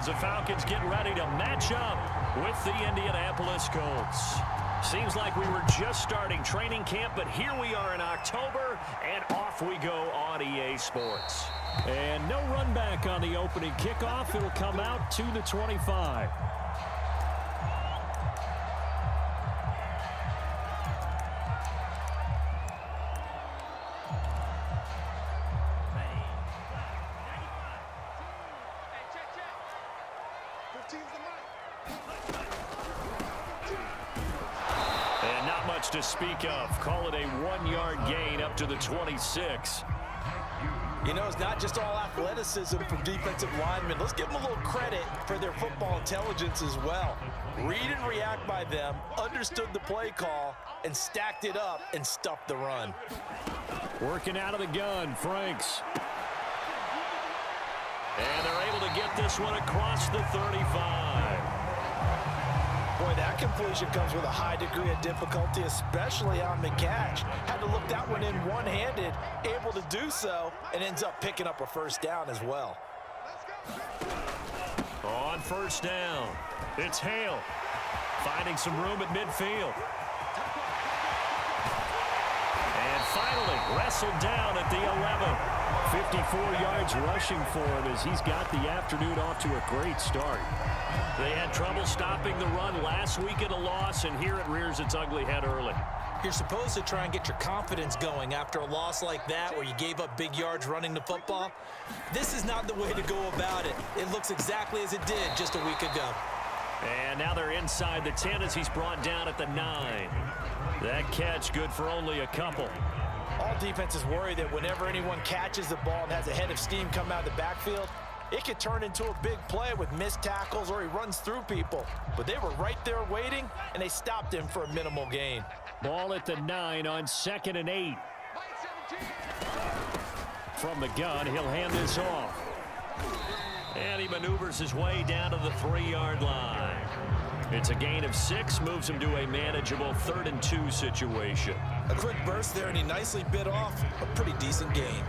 as the Falcons get ready to match up with the Indianapolis Colts. Seems like we were just starting training camp, but here we are in October, and off we go on EA Sports. And no run back on the opening kickoff. It'll come out to the 25. And not much to speak of. Call it a 1-yard gain up to the 26. You know, it's not just all athleticism from defensive linemen. Let's give them a little credit for their football intelligence as well. Read and react by them, understood the play call, and stacked it up and stuffed the run. Working out of the gun, Franks. And they're able to get this one across the 35. Boy, that completion comes with a high degree of difficulty, especially on the catch. Had to look that one in one-handed, able to do so, and ends up picking up a first down as well. On first down, it's Hale finding some room at midfield. And finally, wrestled down at the 11. 54 yards rushing for him as he's got the afternoon off to a great start. They had trouble stopping the run last week at a loss, and here it rears its ugly head early. You're supposed to try and get your confidence going after a loss like that where you gave up big yards running the football. This is not the way to go about it. It looks exactly as it did just a week ago. And now they're inside the 10 as he's brought down at the 9. That catch good for only a couple. All defenses worry that whenever anyone catches the ball and has a head of steam come out of the backfield, it could turn into a big play with missed tackles or he runs through people. But they were right there waiting, and they stopped him for a minimal gain. Ball at the 9 on 2nd and 8. From the gun, he'll hand this off. And he maneuvers his way down to the 3-yard line. It's a gain of 6, moves him to a manageable 3rd and 2 situation. A quick burst there, and he nicely bit off a pretty decent gain.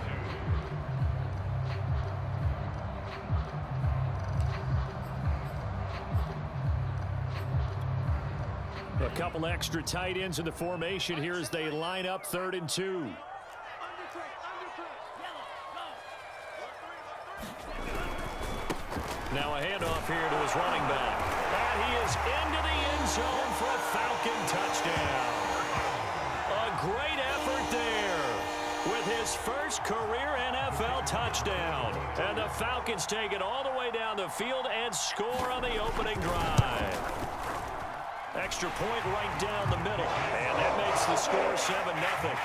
A couple extra tight ends in the formation here as they line up 3rd and 2. Now a handoff here to his running back. And he is into the end zone for a Falcon touchdown. A great effort there with his first career NFL touchdown. And the Falcons take it all the way down the field and score on the opening drive. Extra point right down the middle. And that makes the score 7-0.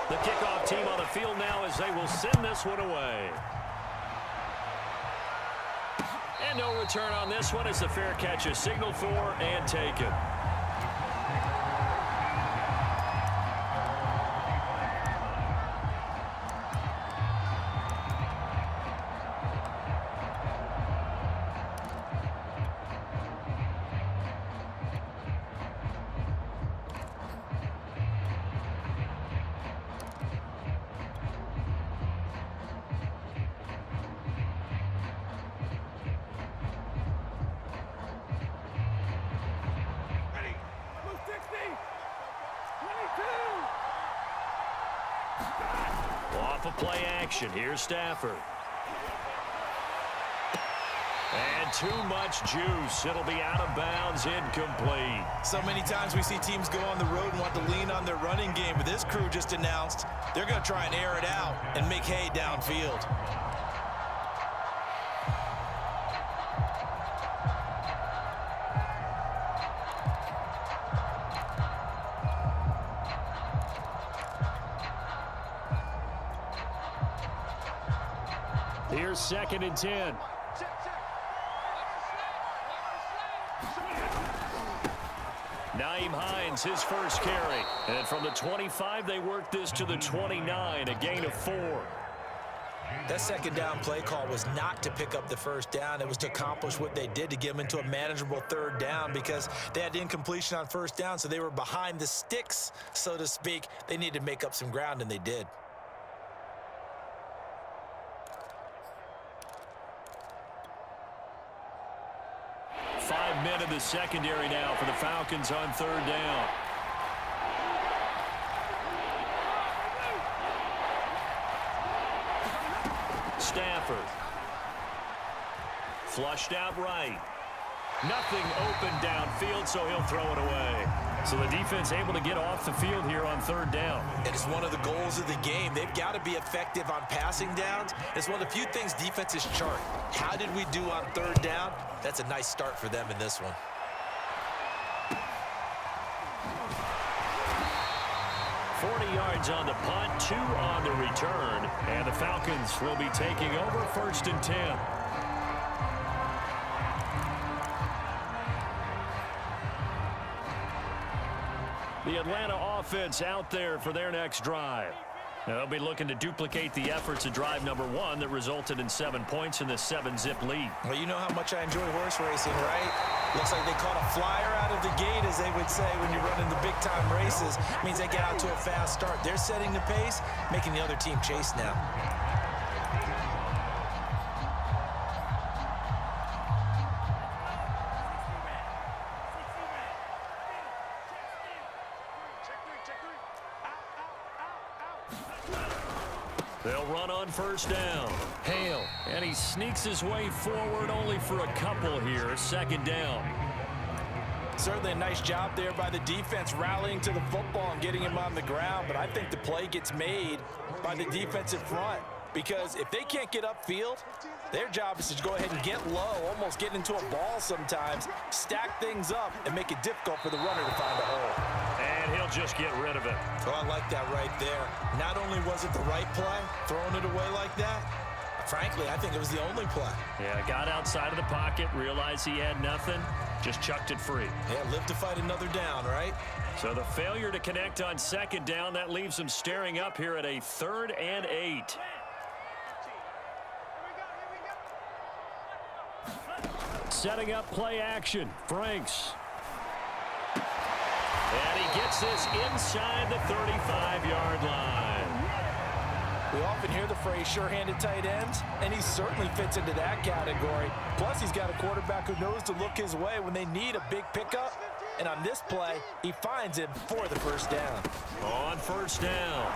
The kickoff team on the field now as they will send this one away. And no return on this one as the fair catch is signaled for and taken. Off of play action, here's Stafford. And too much juice. It'll be out of bounds, incomplete. So many times we see teams go on the road and want to lean on their running game, but this crew just announced they're going to try and air it out and make hay downfield. Here's 2nd and 10. Nyheim Hines, his first carry. And from the 25, they work this to the 29, a gain of 4. That second down play call was not to pick up the first down. It was to accomplish what they did to get them into a manageable 3rd down because they had incompletion on first down, so they were behind the sticks, so to speak. They needed to make up some ground, and they did. men in the secondary now for the Falcons on third down. Stafford. Flushed out right. Nothing open downfield, so he'll throw it away. So the defense able to get off the field here on third down. It is one of the goals of the game. They've got to be effective on passing downs. It's one of the few things defenses chart. How did we do on third down? That's a nice start for them in this one. Yards on the punt, 2 on the return, and the Falcons will be taking over 1st and 10. The Atlanta offense out there for their next drive. They'll be looking to duplicate the efforts of drive number 1 that resulted in 7 points in the 7-zip lead. Well, you know how much I enjoy horse racing, right? Looks like they caught a flyer out of the gate, as they would say when you're running the big-time races. It means they get out to a fast start. They're setting the pace, making the other team chase now. They'll run on 1st down. Hale, and he sneaks his way forward only for a couple here. 2nd down. Certainly a nice job there by the defense rallying to the football and getting him on the ground, but I think the play gets made by the defensive front, because if they can't get upfield, their job is to go ahead and get low, almost get into a ball sometimes, stack things up, and make it difficult for the runner to find a hole. And he'll just get rid of it. Oh, I like that right there. Not only was it the right play, throwing it away like that, frankly, I think it was the only play. Yeah, got outside of the pocket, realized he had nothing, just chucked it free. Yeah, live to fight another down, right? So the failure to connect on 2nd down, that leaves him staring up here at a 3rd and 8. Setting up play action. Franks. And he gets this inside the 35-yard line. We often hear the phrase sure-handed tight ends, and he certainly fits into that category. Plus, he's got a quarterback who knows to look his way when they need a big pickup. And on this play, he finds him for the 1st down. On 1st down,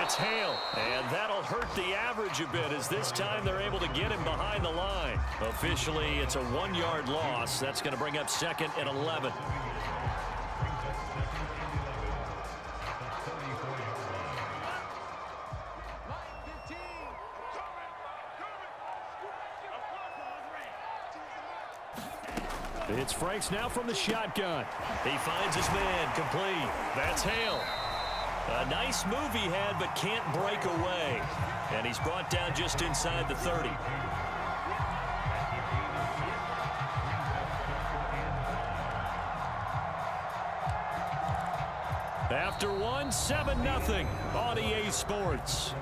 it's Hale. And that'll hurt the average a bit, as this time they're able to get him behind the line. Officially, it's a 1-yard loss. That's going to bring up 2nd and 11. It's Franks now from the shotgun. He finds his man, complete. That's Hale. A nice move he had, but can't break away. And he's brought down just inside the 30. After 1, 7-0 on EA Sports.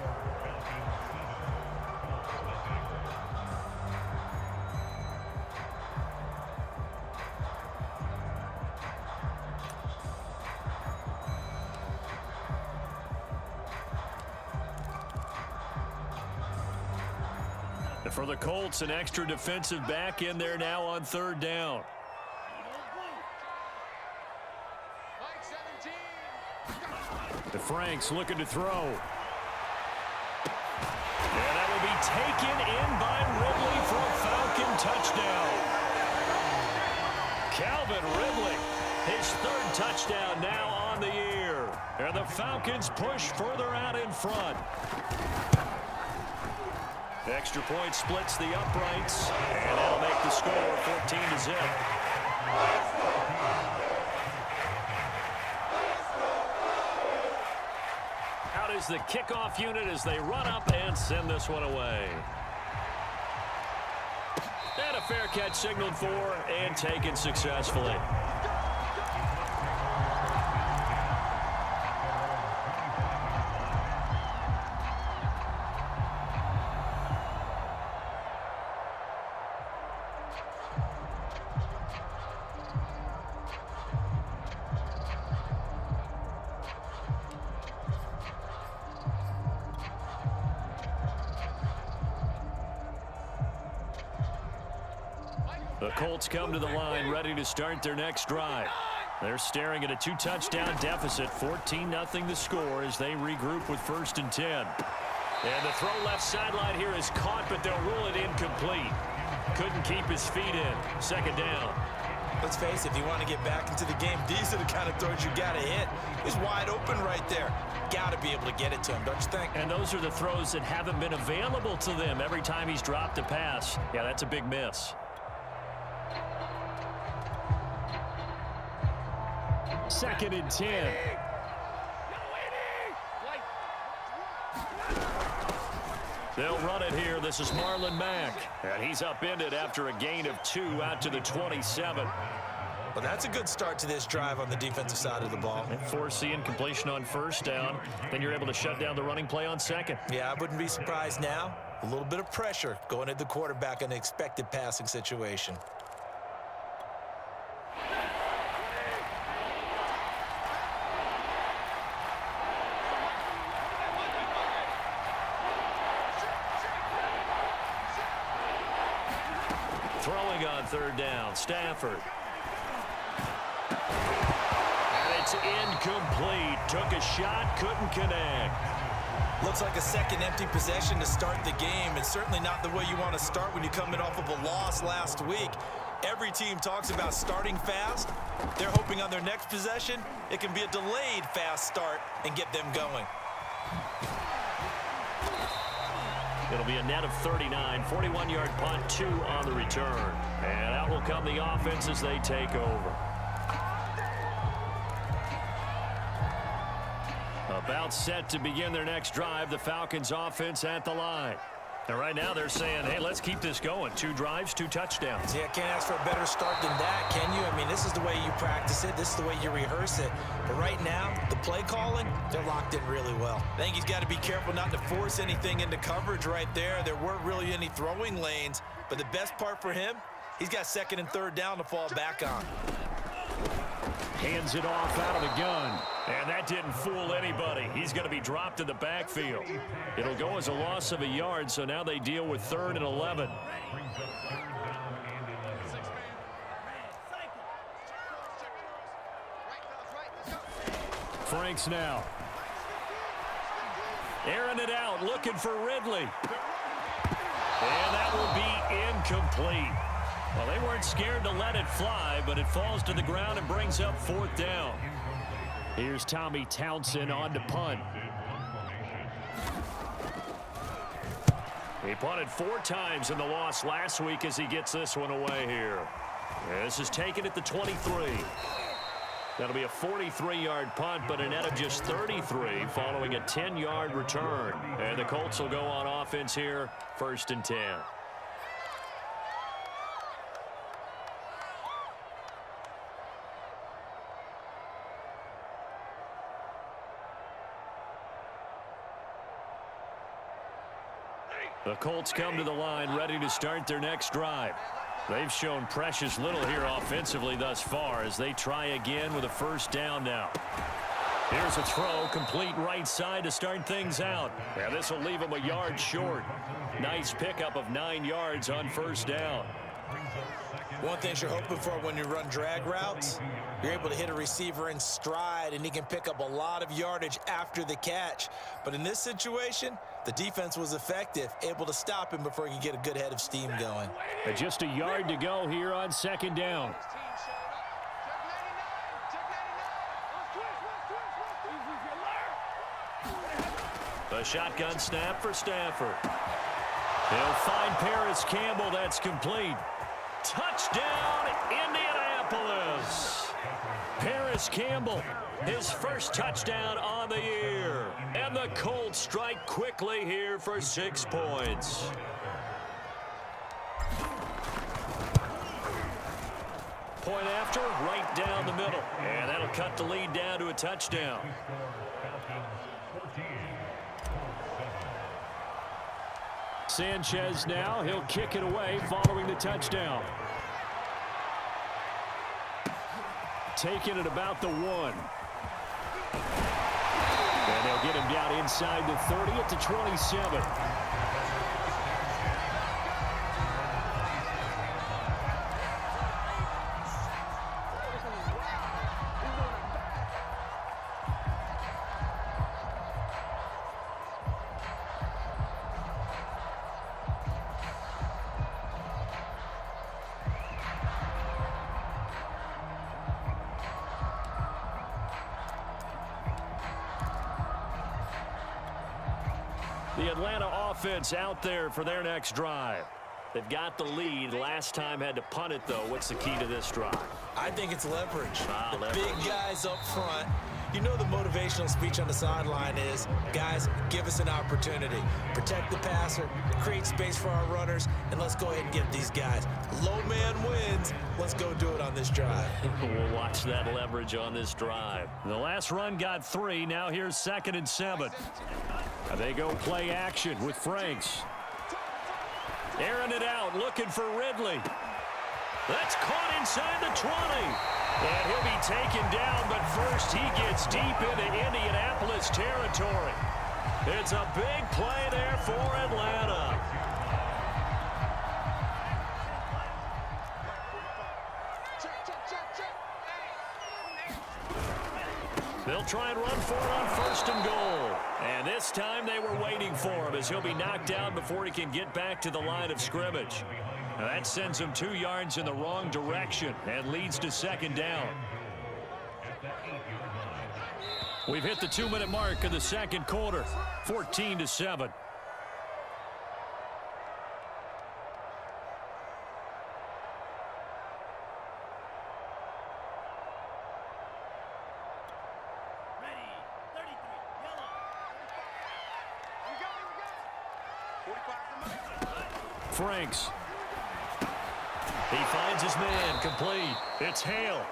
For the Colts, an extra defensive back in there now on 3rd down. The Franks looking to throw. And that will be taken in by Ridley for a Falcon touchdown. Calvin Ridley, his 3rd touchdown now on the year. And the Falcons push further out in front. Extra point splits the uprights, and that'll make the score 14-0. Out is the kickoff unit as they run up and send this one away. And a fair catch signaled for and taken successfully. The Colts come to the line ready to start their next drive. They're staring at a 2-touchdown deficit, 14-0 the score as they regroup with 1st and 10. And the throw left sideline here is caught, but they'll rule it incomplete. Couldn't keep his feet in. 2nd down. Let's face it, if you want to get back into the game, these are the kind of throws you got to hit. He's wide open right there. Got to be able to get it to him, don't you think? And those are the throws that haven't been available to them every time he's dropped a pass. Yeah, that's a big miss. 2nd and 10. They'll run it here. This is Marlon Mack. And he's upended after a gain of 2 out to the 27. Well, that's a good start to this drive on the defensive side of the ball. And force the incompletion on 1st down. Then you're able to shut down the running play on 2nd. Yeah, I wouldn't be surprised now. A little bit of pressure going at the quarterback in an expected passing situation. Throwing on 3rd down, Stafford. And it's incomplete. Took a shot, couldn't connect. Looks like a second empty possession to start the game, and certainly not the way you want to start when you're coming off of a loss last week. Every team talks about starting fast. They're hoping on their next possession, it can be a delayed fast start and get them going. It'll be a net of 39, 41-yard punt, 2 on the return. And out will come the offense as they take over. About set to begin their next drive, the Falcons offense at the line. And right now they're saying, hey, let's keep this going. 2 drives, 2 touchdowns. Yeah, can't ask for a better start than that, can you? I mean, this is the way you practice it. This is the way you rehearse it. But right now, the play calling, they're locked in really well. I think he's got to be careful not to force anything into coverage right there. There weren't really any throwing lanes. But the best part for him, he's got 2nd and 3rd down to fall back on. Hands it off out of the gun. And that didn't fool anybody. He's going to be dropped in the backfield. It'll go as a loss of a yard, so now they deal with 3rd and 11. Franks now. Airing it out, looking for Ridley. And that will be incomplete. Well, they weren't scared to let it fly, but it falls to the ground and brings up 4th down. Here's Tommy Townsend on to punt. He punted 4 times in the loss last week as he gets this one away here. This is taken at the 23. That'll be a 43-yard punt, but a net of just 33 following a 10-yard return. And the Colts will go on offense here, 1st and 10. The Colts come to the line ready to start their next drive. They've shown precious little here offensively thus far as they try again with a 1st down now. Here's a throw, complete right side to start things out. Yeah, this will leave them a yard short. Nice pickup of 9 yards on 1st down. One thing you're hoping for when you run drag routes, you're able to hit a receiver in stride and he can pick up a lot of yardage after the catch. But in this situation, the defense was effective, able to stop him before he could get a good head of steam going. And just a yard to go here on 2nd down. A shotgun snap for Stafford. He'll find Paris Campbell. That's complete. Touchdown, Indianapolis. Paris Campbell, his first touchdown on the year. And the Colts strike quickly here for 6 points. Point after, right down the middle. And that'll cut the lead down to a touchdown. Sanchez now, he'll kick it away following the touchdown. Taking it about the 1. And they'll get him down inside the 30 at the 27. The Atlanta offense out there for their next drive. They've got the lead. Last time had to punt it, though. What's the key to this drive? I think it's leverage. The Leverage. big guys up front. You know the motivational speech on the sideline is, guys, give us an opportunity. Protect the passer, create space for our runners, and let's go ahead and get these guys. Low man wins. Let's go do it on this drive. We'll watch that leverage on this drive. The last run got 3. Now here's 2nd and 7. They go play action with Franks. Airing it out, looking for Ridley. That's caught inside the 20. And he'll be taken down, but first he gets deep into Indianapolis territory. It's a big play there for Atlanta. They'll try and run for it on 1st and goal. And this time they were waiting for him as he'll be knocked down before he can get back to the line of scrimmage. Now that sends him 2 yards in the wrong direction and leads to 2nd down. We've hit the 2-minute mark of the 2nd quarter, 14-7. Franks. He finds his man, complete. It's Hale.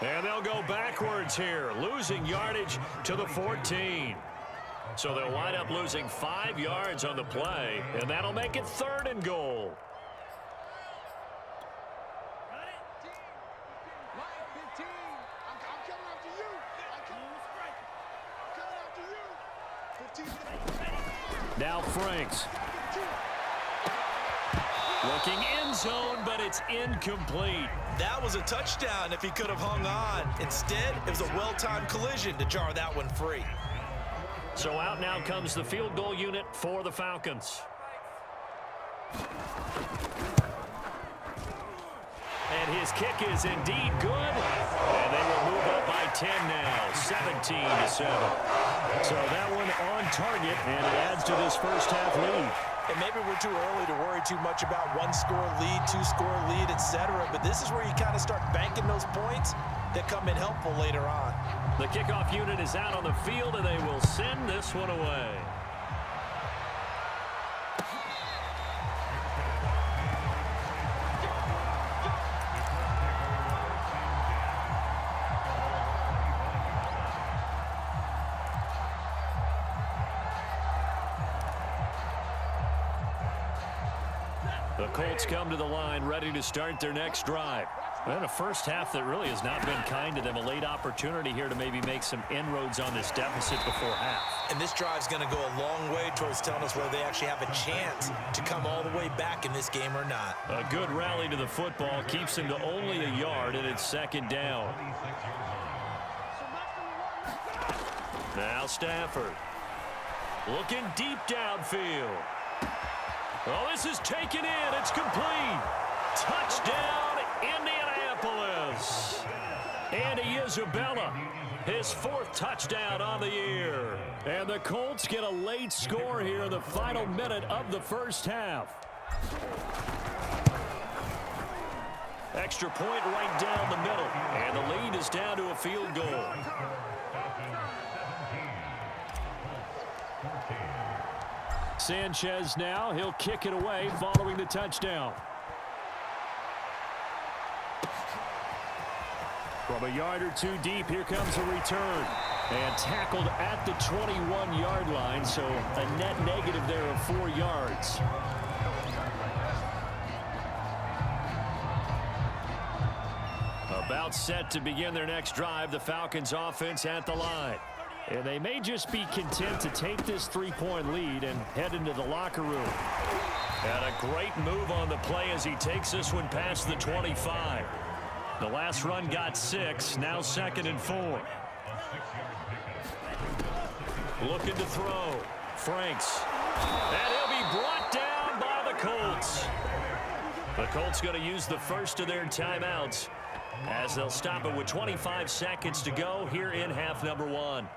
And they'll go backwards here, losing yardage to the 14. So they'll wind up losing 5 yards on the play, and that'll make it 3rd and goal. Now Franks. Looking end zone, but it's incomplete. That was a touchdown if he could have hung on. Instead, it was a well-timed collision to jar that one free. So out now comes the field goal unit for the Falcons. And his kick is indeed good. And they will move up by 10 now, 17-7. So that one on target, and it adds to this first half lead. And maybe we're too early to worry too much about 1-score lead, 2-score lead, etc. But this is where you kind of start banking those points that come in helpful later on. The kickoff unit is out on the field, and they will send this one away. The Colts come to the line ready to start their next drive. And a first half that really has not been kind to them. A late opportunity here to maybe make some inroads on this deficit before half. And this drive's going to go a long way towards telling us whether they actually have a chance to come all the way back in this game or not. A good rally to the football keeps him to only a yard, and it's 2nd down. Now Stafford. Looking deep downfield. Oh, this is taken in. It's complete. Touchdown, Indianapolis. Andy Isabella, his 4th touchdown on the year. And the Colts get a late score here in the final minute of the first half. Extra point right down the middle. And the lead is down to a field goal. Sanchez now, he'll kick it away following the touchdown. From a yard or 2 deep, here comes a return. And tackled at the 21-yard line, so a net negative there of 4 yards. About set to begin their next drive, the Falcons offense at the line. And they may just be content to take this 3-point lead and head into the locker room. And a great move on the play as he takes this one past the 25. The last run got 6, now 2nd and 4. Looking to throw. Franks. And he'll be brought down by the Colts. The Colts going to use the first of their timeouts as they'll stop it with 25 seconds to go here in half number 1.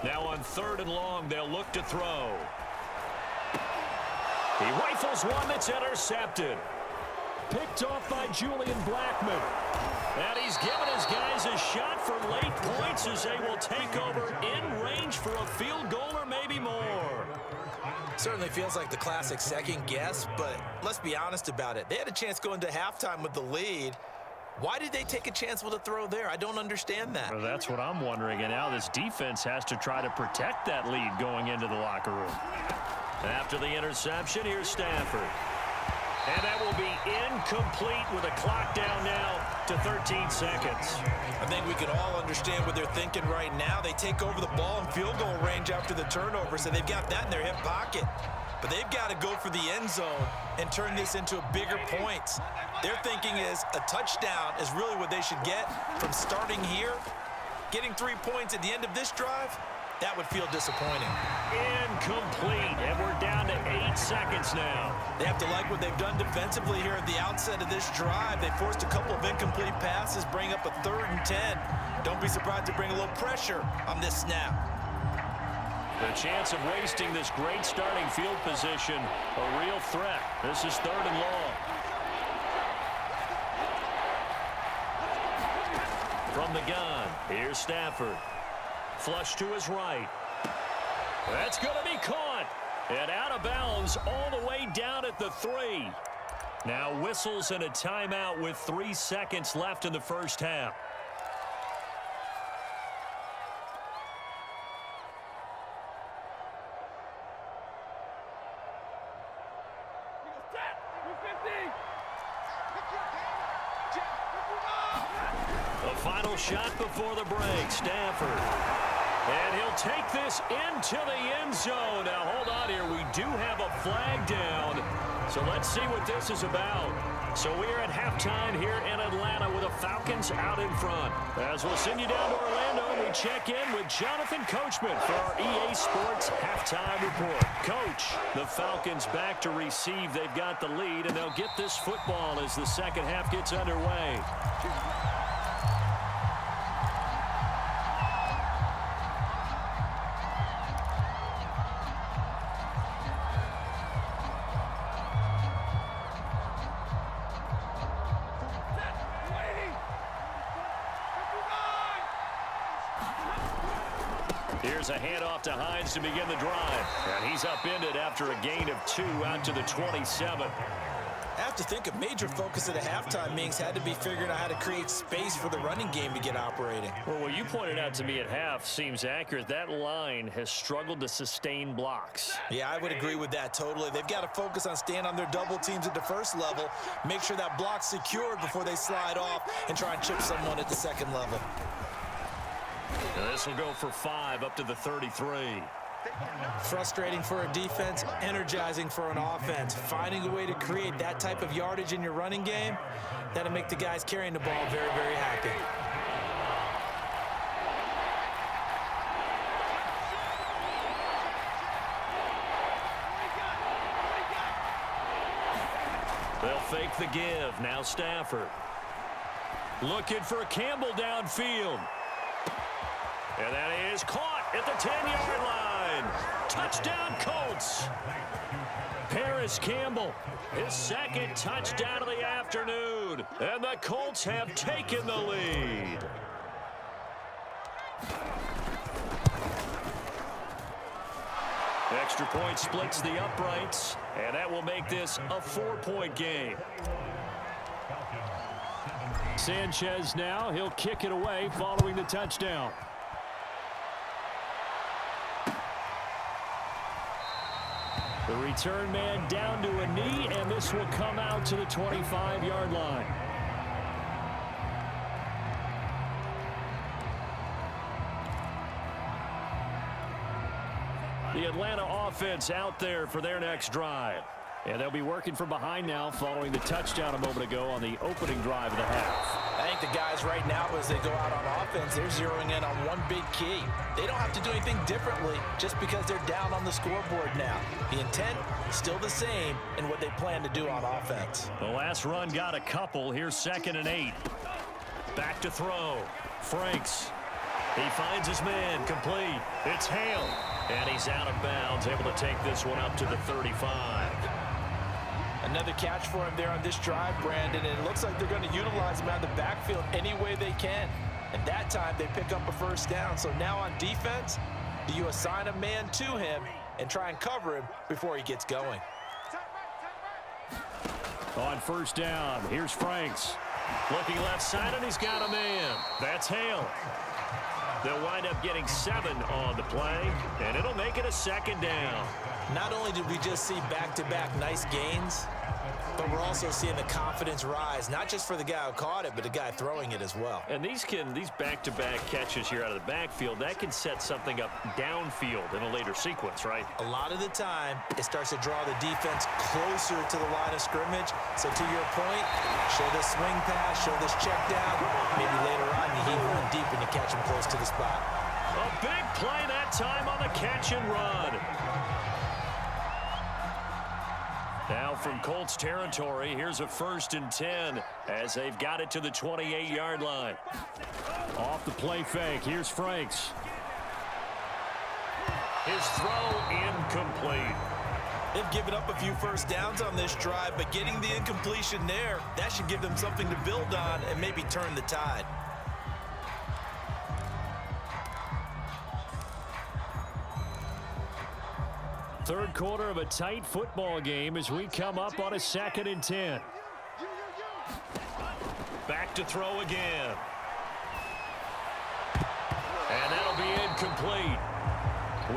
Now on 3rd and long, they'll look to throw. He rifles one that's intercepted. Picked off by Julian Blackmon. And he's given his guys a shot for late points as they will take over in range for a field goal or maybe more. Certainly feels like the classic second guess, but let's be honest about it. They had a chance going to halftime with the lead. Why did they take a chance with a throw there? I don't understand that. Well, that's what I'm wondering. And now this defense has to try to protect that lead going into the locker room. After the interception, here's Stafford. And that will be incomplete with a clock down now to 13 seconds. I think we can all understand what they're thinking right now. They take over the ball in field goal range after the turnover, so they've got that in their hip pocket. But they've got to go for the end zone and turn this into bigger points. Their thinking is a touchdown is really what they should get from starting here. Getting 3 points at the end of this drive, that would feel disappointing. Incomplete, and we're down to 8 seconds now. They have to like what they've done defensively here at the outset of this drive. They forced a couple of incomplete passes, bring up a 3rd and 10. Don't be surprised to bring a little pressure on this snap. The chance of wasting this great starting field position, a real threat. This is 3rd and long. From the gun, here's Stafford. Flush to his right. That's going to be caught. And out of bounds all the way down at the 3. Now whistles and a timeout with 3 seconds left in the first half. The final shot before the break, Stafford. And he'll take this into the end zone. Now, hold on here. We do have a flag down. So let's see what this is about. So we're at halftime here in Atlanta with the Falcons out in front. As we'll send you down to Orlando, we check in with Jonathan Coachman for our EA Sports halftime report. Coach, the Falcons back to receive. They've got the lead, and they'll get this football as the second half gets underway. Here's a handoff to Hines to begin the drive. And he's upended after a gain of 2 out to the 27. I have to think a major focus at a halftime means had to be figuring out how to create space for the running game to get operating. Well, what you pointed out to me at half seems accurate. That line has struggled to sustain blocks. Yeah, I would agree with that totally. They've got to focus on staying on their double teams at the first level, make sure that block's secured before they slide off and try and chip someone at the second level. Now this will go for 5 up to the 33. Frustrating for a defense, energizing for an offense. Finding a way to create that type of yardage in your running game, that'll make the guys carrying the ball very, very happy. They'll fake the give. Now Stafford. Looking for Campbell downfield. And that is caught at the 10-yard line. Touchdown, Colts. Paris Campbell, his second touchdown of the afternoon. And the Colts have taken the lead. Extra point splits the uprights, and that will make this a 4-point game. Sanchez now, he'll kick it away following the touchdown. The return man down to a knee, and this will come out to the 25-yard line. The Atlanta offense out there for their next drive. And they'll be working from behind now following the touchdown a moment ago on the opening drive of the half. I think the guys right now, as they go out on offense, they're zeroing in on one big key. They don't have to do anything differently just because they're down on the scoreboard now. The intent is still the same in what they plan to do on offense. The last run got a couple. Here's 2nd and 8. Back to throw. Franks. He finds his man. Complete. It's Hale. And he's out of bounds, able to take this one up to the 35. Another catch for him there on this drive, Brandon, and it looks like they're going to utilize him out of the backfield any way they can. And that time, they pick up a first down. So now on defense, do you assign a man to him and try and cover him before he gets going? On first down, here's Franks. Looking left side, and he's got a man. That's Hale. They'll wind up getting 7 on the play, and it'll make it a 2nd down. Not only did we just see back-to-back nice gains, but we're also seeing the confidence rise, not just for the guy who caught it, but the guy throwing it as well. And these back-to-back catches here out of the backfield, that can set something up downfield in a later sequence, right? A lot of the time, it starts to draw the defense closer to the line of scrimmage. So to your point, show this swing pass, show this check down. Maybe later on, you heave one deep and you catch him close to the spot. A big play that time on the catch and run. Now from Colts territory, here's a 1st and 10 as they've got it to the 28-yard line. Off the play fake, here's Franks. His throw incomplete. They've given up a few first downs on this drive, but getting the incompletion there, that should give them something to build on and maybe turn the tide. Third quarter of a tight football game as we come up on a 2nd and 10. Back to throw again. And that'll be incomplete.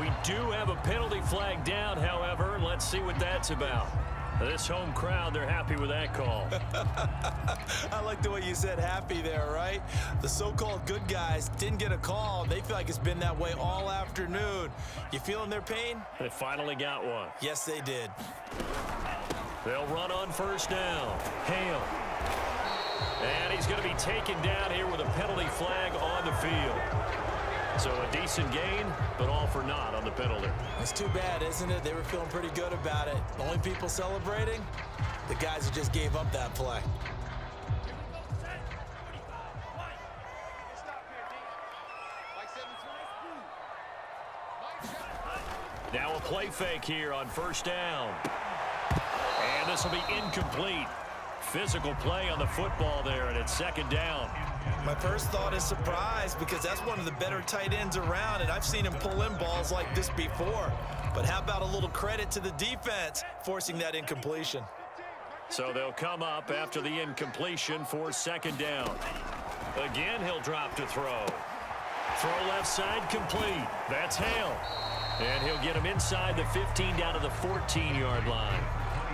We do have a penalty flag down, however. Let's see what that's about. This home crowd, they're happy with that call. I like the way you said happy there, right? The so-called good guys didn't get a call. They feel like it's been that way all afternoon. You feeling their pain? They finally got one. Yes, they did. They'll run on first down. Hale. And he's going to be taken down here with a penalty flag on the field. So a decent gain, but all for naught on the penalty. It's too bad, isn't it? They were feeling pretty good about it. The only people celebrating, the guys who just gave up that play. Now a play fake here on first down. And this will be incomplete. Physical play on the football there, and it's 2nd down. My first thought is surprise because that's one of the better tight ends around, and I've seen him pull in balls like this before. But how about a little credit to the defense forcing that incompletion? So they'll come up after the incompletion for 2nd down. Again, he'll drop to throw. Throw left side complete. That's Hale. And he'll get him inside the 15 down to the 14-yard line.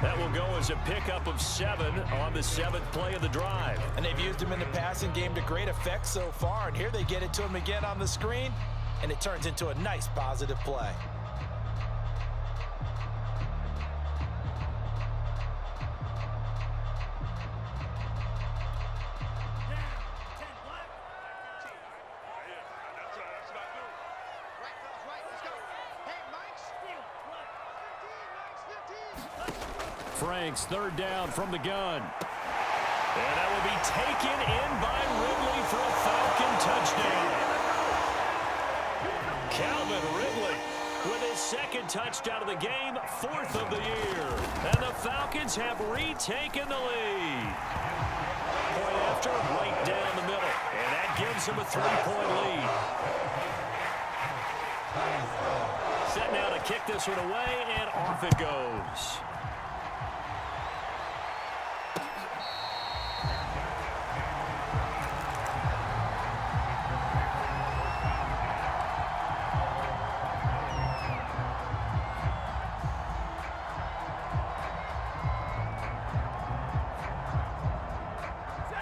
That will go as a pickup of 7 on the 7th play of the drive. And they've used him in the passing game to great effect so far. And here they get it to him again on the screen, and it turns into a nice positive play. Franks, 3rd down from the gun. And that will be taken in by Ridley for a Falcon touchdown. Calvin Ridley with his 2nd touchdown of the game, 4th of the year. And the Falcons have retaken the lead. Point after, right down the middle. And that gives them a 3-point lead. Set now to kick this one away, and off it goes.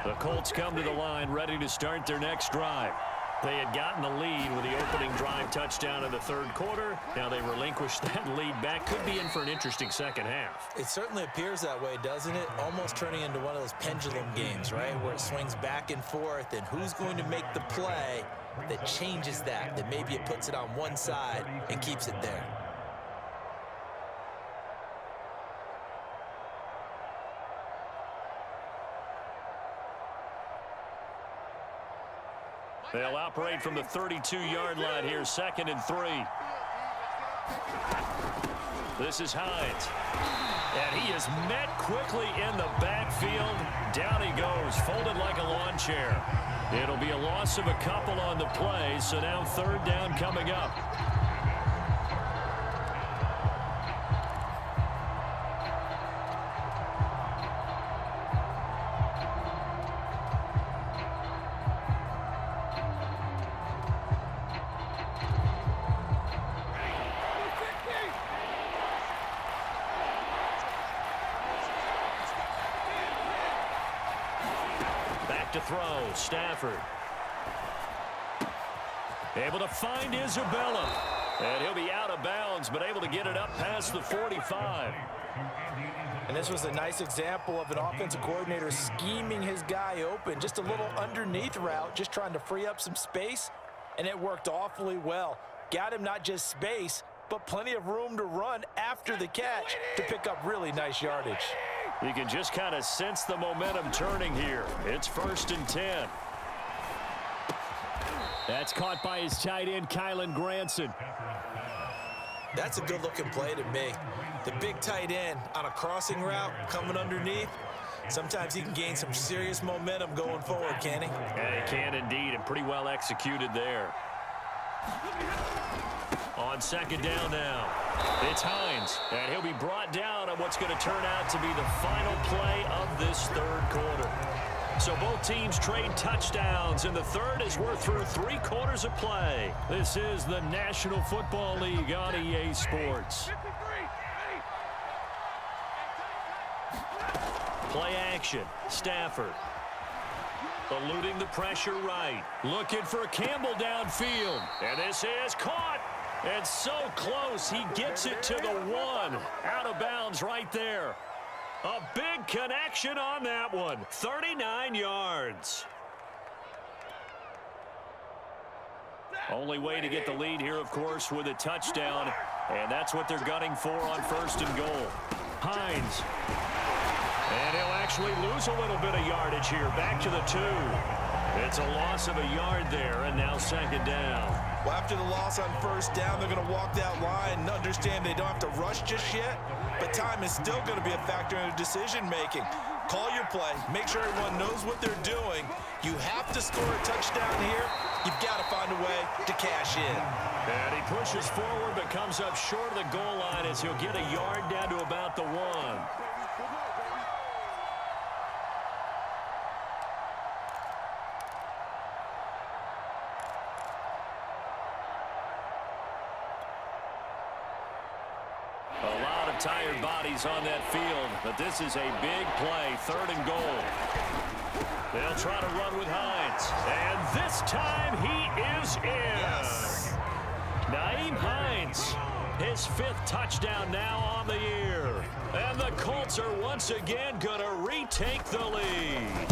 The Colts come to the line ready to start their next drive. They had gotten the lead with the opening drive touchdown in the third quarter. Now they relinquished that lead back. Could be in for an interesting second half. It certainly appears that way, doesn't it? Almost turning into one of those pendulum games, right, where it swings back and forth, and who's going to make the play that changes that maybe it puts it on one side and keeps it there. They'll operate from the 32-yard line here, 2nd and 3. This is Hines. And he is met quickly in the backfield. Down he goes, folded like a lawn chair. It'll be a loss of a couple on the play, so now 3rd down coming up. To throw, Stafford. Able to find Isabella. And he'll be out of bounds, but able to get it up past the 45. And this was a nice example of an offensive coordinator scheming his guy open. Just a little underneath route, just trying to free up some space, and it worked awfully well. Got him not just space, but plenty of room to run after the catch to pick up really nice yardage. You can just kind of sense the momentum turning here. It's 1st and 10. That's caught by his tight end, Kylen Granson. That's a good-looking play to me. The big tight end on a crossing route coming underneath. Sometimes he can gain some serious momentum going forward, can he? Yeah, he can indeed, and pretty well executed there. On 2nd down now, it's Hines, and he'll be brought down on what's going to turn out to be the final play of this 3rd quarter. So both teams trade touchdowns, and the third as we're through 3 quarters of play. This is the National Football League on EA Sports. Play action, Stafford. Eluding the pressure right. Looking for Campbell downfield. And this is caught. And so close, he gets it to the 1. Out of bounds right there. A big connection on that one. 39 yards. Only way to get the lead here, of course, with a touchdown. And that's what they're gunning for on 1st and goal. Hines. And he'll actually lose a little bit of yardage here. Back to the 2. It's a loss of a yard there, and now 2nd down. Well, after the loss on 1st down, they're going to walk that line and understand they don't have to rush just yet, but time is still going to be a factor in their decision-making. Call your play. Make sure everyone knows what they're doing. You have to score a touchdown here. You've got to find a way to cash in. And he pushes forward but comes up short of the goal line as he'll get a yard down to about the 1. Tired bodies on that field, but this is a big play, 3rd and goal. They'll try to run with Hines, and this time he is in. Yes. Nyheim Hines, his 5th touchdown now on the year. And the Colts are once again going to retake the lead.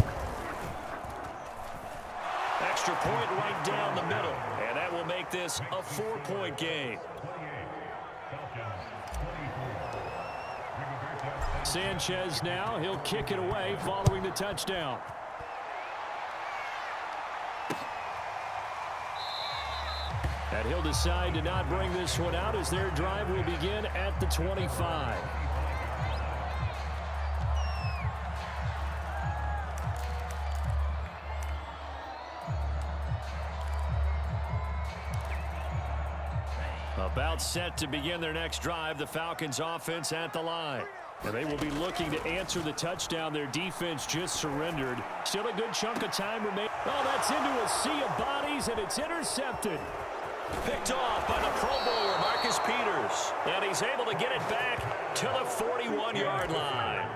Extra point right down the middle, and that will make this a 4-point game. Sanchez now, he'll kick it away following the touchdown. And he'll decide to not bring this one out as their drive will begin at the 25. About set to begin their next drive, the Falcons offense at the line. And they will be looking to answer the touchdown their defense just surrendered. Still a good chunk of time remaining. Oh, that's into a sea of bodies, and it's intercepted. Picked off by the Pro Bowler, Marcus Peters. And he's able to get it back to the 41-yard line.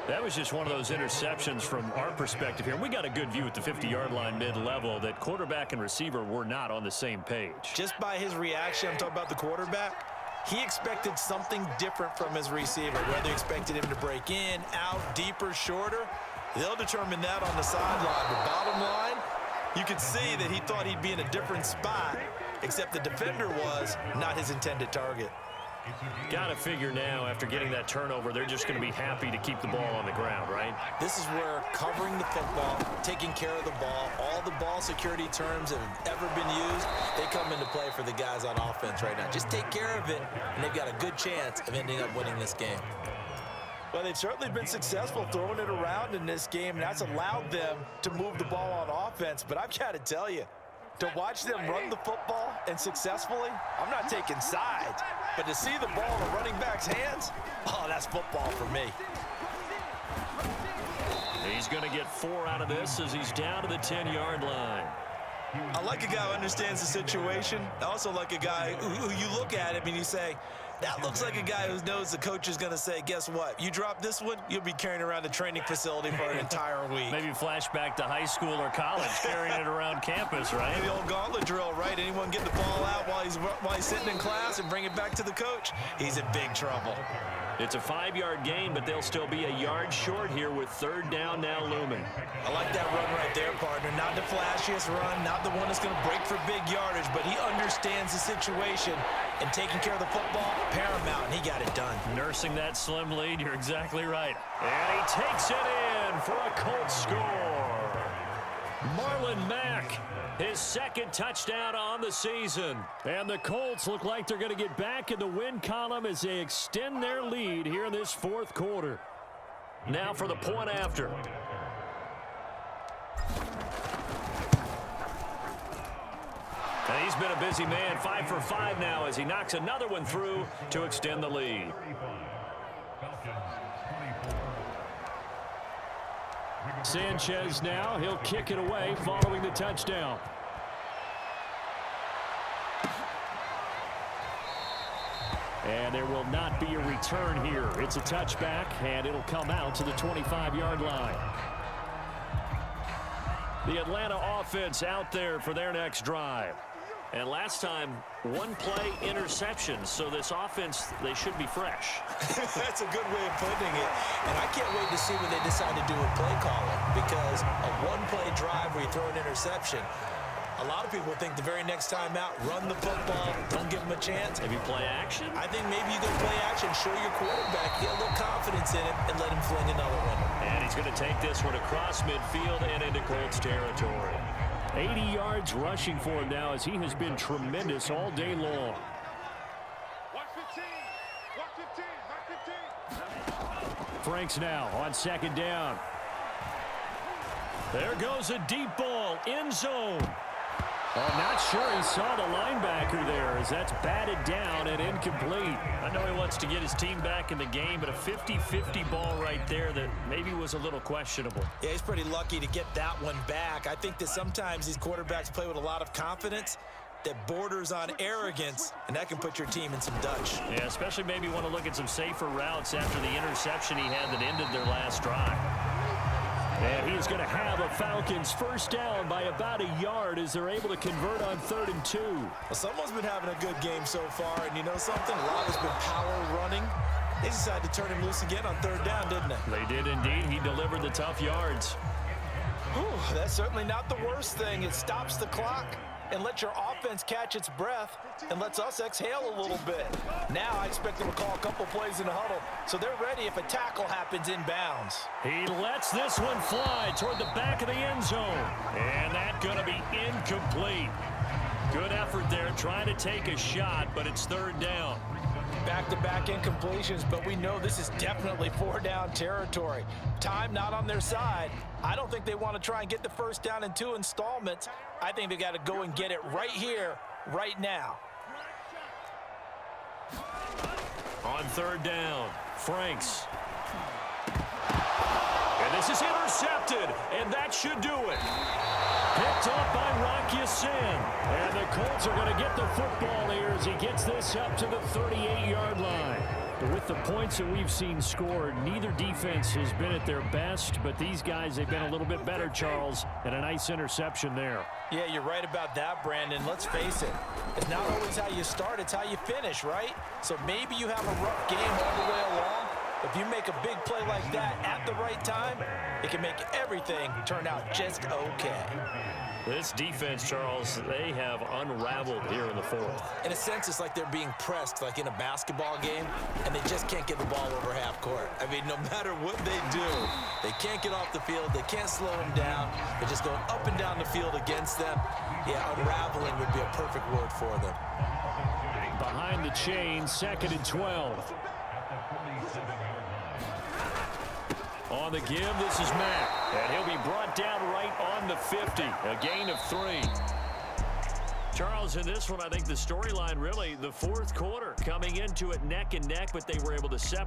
That was just one of those interceptions from our perspective here. We got a good view at the 50-yard line mid-level that quarterback and receiver were not on the same page. Just by his reaction, I'm talking about the quarterback, he expected something different from his receiver, whether he expected him to break in, out, deeper, shorter. They'll determine that on the sideline. But bottom line, you could see that he thought he'd be in a different spot, except the defender was not his intended target. Got to figure now, after getting that turnover, they're just going to be happy to keep the ball on the ground, right? This is where covering the football, taking care of the ball, all the ball security terms that have ever been used, they come into play for the guys on offense right now. Just take care of it, and they've got a good chance of ending up winning this game. Well, they've certainly been successful throwing it around in this game, and that's allowed them to move the ball on offense. But I've got to tell you, to watch them run the football and successfully, I'm not taking sides, but to see the ball in the running back's hands, oh, that's football for me. He's going to get 4 out of this as he's down to the 10-yard line. I like a guy who understands the situation. I also like a guy who you look at him and you say, that looks like a guy who knows the coach is going to say, guess what? You drop this one, you'll be carrying around the training facility for an entire week. Maybe flashback to high school or college, carrying it around campus, right? The old gauntlet drill, right? Anyone get the ball out while he's sitting in class and bring it back to the coach? He's in big trouble. It's a 5-yard gain, but they'll still be a yard short here with 3rd down now looming. I like that run right there, partner. Not the flashiest run, not the one that's going to break for big yardage, but he understands the situation, and taking care of the football, paramount, and he got it done. Nursing that slim lead, you're exactly right. And he takes it in for a Colts score. Marlon Mack, his 2nd touchdown on the season. And the Colts look like they're going to get back in the win column as they extend their lead here in this 4th quarter. Now for the point after. And he's been a busy man, 5 for 5 now as he knocks another one through to extend the lead. Sanchez now, he'll kick it away following the touchdown. And there will not be a return here. It's a touchback, and it'll come out to the 25-yard line. The Atlanta offense out there for their next drive. And last time, 1-play interception. So this offense, they should be fresh. That's a good way of putting it. And I can't wait to see what they decide to do with play calling, because a 1-play drive where you throw an interception, a lot of people think the very next time out, run the football, don't give them a chance. Maybe play action? I think maybe you go play action, show your quarterback, get a little confidence in him, and let him fling another one. And he's going to take this one across midfield and into Colts territory. 80 yards rushing for him now as he has been tremendous all day long. Franks now on 2nd down. There goes a deep ball, end zone. I'm not sure he saw the linebacker there as that's batted down and incomplete. I know he wants to get his team back in the game, but a 50-50 ball right there that maybe was a little questionable. Yeah, he's pretty lucky to get that one back. I think that sometimes these quarterbacks play with a lot of confidence that borders on arrogance, and that can put your team in some Dutch. Yeah, especially maybe want to look at some safer routes after the interception he had that ended their last drive. And he's going to have a Falcons 1st down by about a yard as they're able to convert on 3rd and 2. Well, someone's been having a good game so far, and you know something? A lot has been power running. They decided to turn him loose again on 3rd down, didn't they? They did indeed. He delivered the tough yards. Whew, that's certainly not the worst thing. It stops the clock and lets your offense catch its breath and lets us exhale a little bit. Now I expect them to call a couple plays in the huddle, so they're ready if a tackle happens inbounds. He lets this one fly toward the back of the end zone, and that's going to be incomplete. Good effort there trying to take a shot, but it's 3rd down. Back-to-back incompletions, but we know this is definitely 4-down territory. Time not on their side. I don't think they want to try and get the 1st down in 2 installments. I think they got to go and get it right here, right now. On 3rd down, Franks. And this is intercepted, and that should do it. Picked off by Rock Ya-Sin. And the Colts are going to get the football here as he gets this up to the 38-yard line. With the points that we've seen scored, neither defense has been at their best, but these guys, they've been a little bit better, Charles, and a nice interception there. Yeah, you're right about that, Brandon. Let's face it. It's not always how you start, it's how you finish, right? So maybe you have a rough game all the way along. If you make a big play like that at the right time, it can make everything turn out just okay. This defense, Charles, they have unraveled here in the fourth. In a sense, it's like they're being pressed like in a basketball game, and they just can't get the ball over half court. I mean, no matter what they do, they can't get off the field. They can't slow them down. They're just going up and down the field against them. Yeah, unraveling would be a perfect word for them. Behind the chain, 2nd and 12. On the give, this is Matt. And he'll be brought down right on the 50. A gain of 3. Charles, in this one, I think the storyline really, the fourth quarter, coming into it neck and neck, but they were able to separate.